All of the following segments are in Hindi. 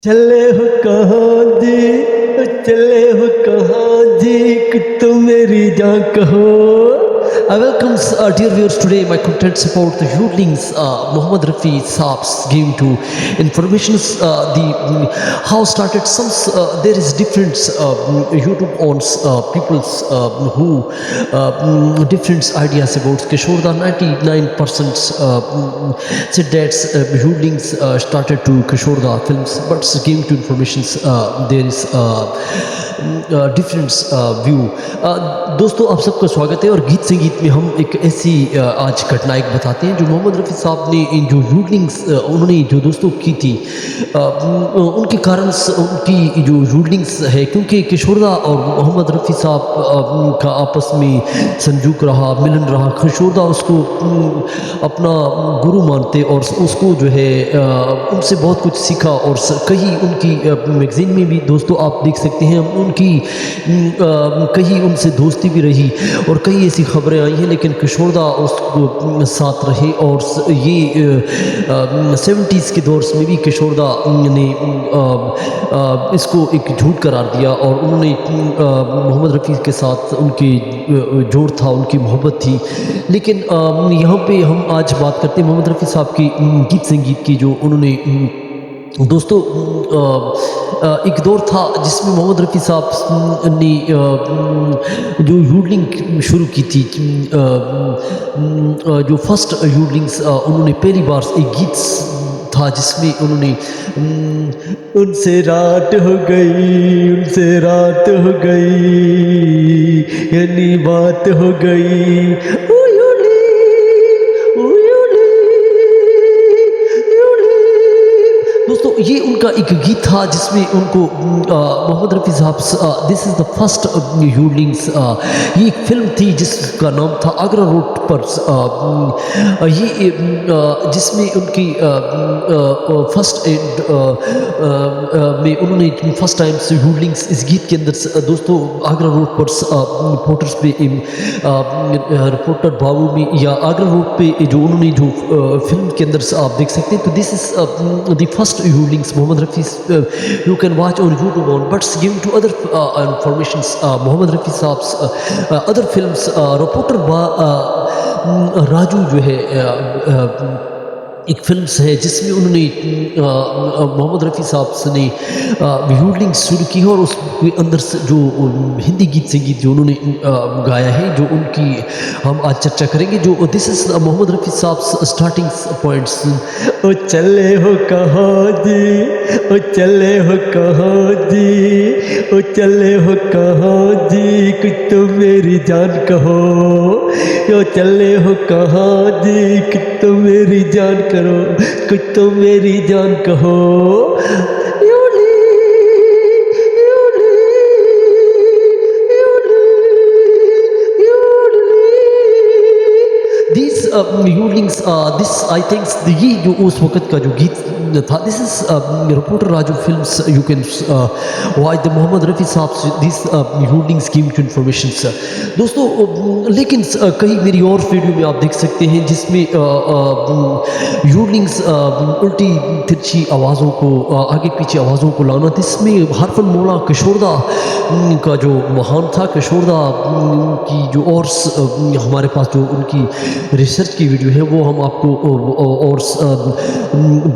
चले हो कहाँ जी, चले हो कहाँ जी, कि तुम मेरी जान कहो. I welcome dear viewers. Today my contents about the Yodelings Muhammad Rafi Saab's giving to informations the how started some there is different YouTube owns people's who different ideas about Kishorda. 99% said that Yodelings started to Kishorda films, but giving to informations there is difference view. दोस्तों आप सबका स्वागत है और गीत संगीत में हम एक ऐसी आज घटना एक बताते हैं जो मोहम्मद रफ़ी साहब ने इन जो यूडलिंग्स उन्होंने जो दोस्तों की थी उनके कारण उनकी जो यूडलिंग्स है, क्योंकि किशोरदा और मोहम्मद रफ़ी साहब का आपस में संजूक रहा, मिलन रहा. किशोरदा उसको अपना गुरु मानते और उसको जो है उनसे बहुत कुछ सीखा और कहीं उनकी मैगज़ीन में भी दोस्तों आप देख सकते हैं उनकी कहीं उनसे दोस्ती भी रही और कई ऐसी खबरें आई हैं, लेकिन किशोरदा उसको साथ रहे. और ये 70s के दौर में भी किशोरदा ने इसको एक झूठ करार दिया और उन्होंने मोहम्मद रफ़ी के साथ उनकी जोड़ था, उनकी मोहब्बत थी. लेकिन यहाँ पे हम आज बात करते हैं मोहम्मद रफ़ी साहब की गीत संगीत की, जो उन्होंने दोस्तों एक दौर था जिसमें मोहम्मद रफ़ी साहब ने जो यूडलिंग शुरू की थी, जो फर्स्ट यूडलिंग्स उन्होंने पहली बार एक गीत था जिसमें उन्होंने उनसे रात हो गई, उनसे रात हो गई, यानी बात हो गई. दोस्तों ये उनका एक गीत था जिसमें उनको मोहम्मद रफ़ी साहब दिस इज़ द फर्स्ट यूडलिंग्स, ये एक फिल्म थी जिसका नाम था आगरा रोड पर. ये जिसमें उनकी फर्स्ट में उन्होंने फर्स्ट टाइम से यूडलिंग्स इस गीत के अंदर दोस्तों आगरा रोड पर रिपोर्टर्स पे रिपोर्टर बाबू में या आगरा रोड पे जो उन्होंने जो फिल्म के अंदर आप देख सकते हैं. तो this is the first Yodelings Muhammad Rafi you can watch on YouTube on, but given to other informations Muhammad Rafi Saab's other films reporter Raju जो है एक फिल्म है जिसमें उन्होंने मोहम्मद रफ़ी साहब ने यूडलिंग शुरू की है और उसके अंदर से जो हिंदी गीत संगीत जो उन्होंने गाया है जो उनकी हम आज चर्चा करेंगे. जो दिस इज़ मोहम्मद रफ़ी साहब स्टार्टिंग पॉइंट्स. ओ चले हो कहाँ जी, ओ चले हो कहाँ जी, ओ चले हो कहाँ जी, कुछ तो मेरी जान कहो. ओ चले हो कहाँ जी, कुछ तो मेरी जान करो, कुछ तो मेरी जान कहो. These Yodelings, this I think ये जो उस वक़्त का जो गीत था, this is reporter Raju films. You can watch the Mohammad Rafi साहब this Yodelings give to information. दोस्तों लेकिन कहीं मेरी और वीडियो में आप देख सकते हैं जिसमें Yodelings उल्टी तिरछी आवाज़ों को आगे पीछे आवाज़ों को लाना, जिसमें हरफन मौला किशोरदा का जो महान था. किशोरदा की जो और हमारे पास जो उनकी रिसर्च की वीडियो है वो हम आपको और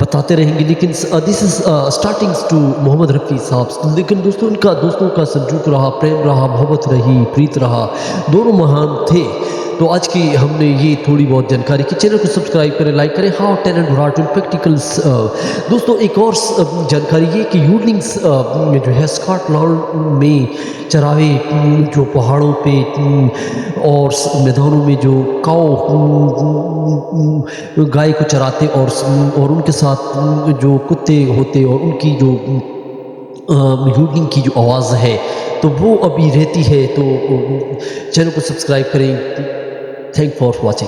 बताते रहेंगे. लेकिन this is starting to Mohammed Rafi Sahab. लेकिन दोस्तों उनका दोस्तों का संजूक रहा, प्रेम रहा, मोहब्बत रही, प्रीत रहा, दोनों महान थे. तो आज की हमने ये थोड़ी बहुत जानकारी की. चैनल को सब्सक्राइब करें, लाइक करें. How talent rot practicals. दोस्तों एक और जानकारी ये कि यूडलिंग्स जो है स्कॉटलैंड में चरावे जो पहाड़ों पे और मैदानों में जो काऊ गाय को चराते और उनके साथ जो कुत्ते होते और उनकी जो यूडलिंग की जो आवाज़ है तो वो अभी रहती है. तो चैनल को सब्सक्राइब करें. Thank for watching.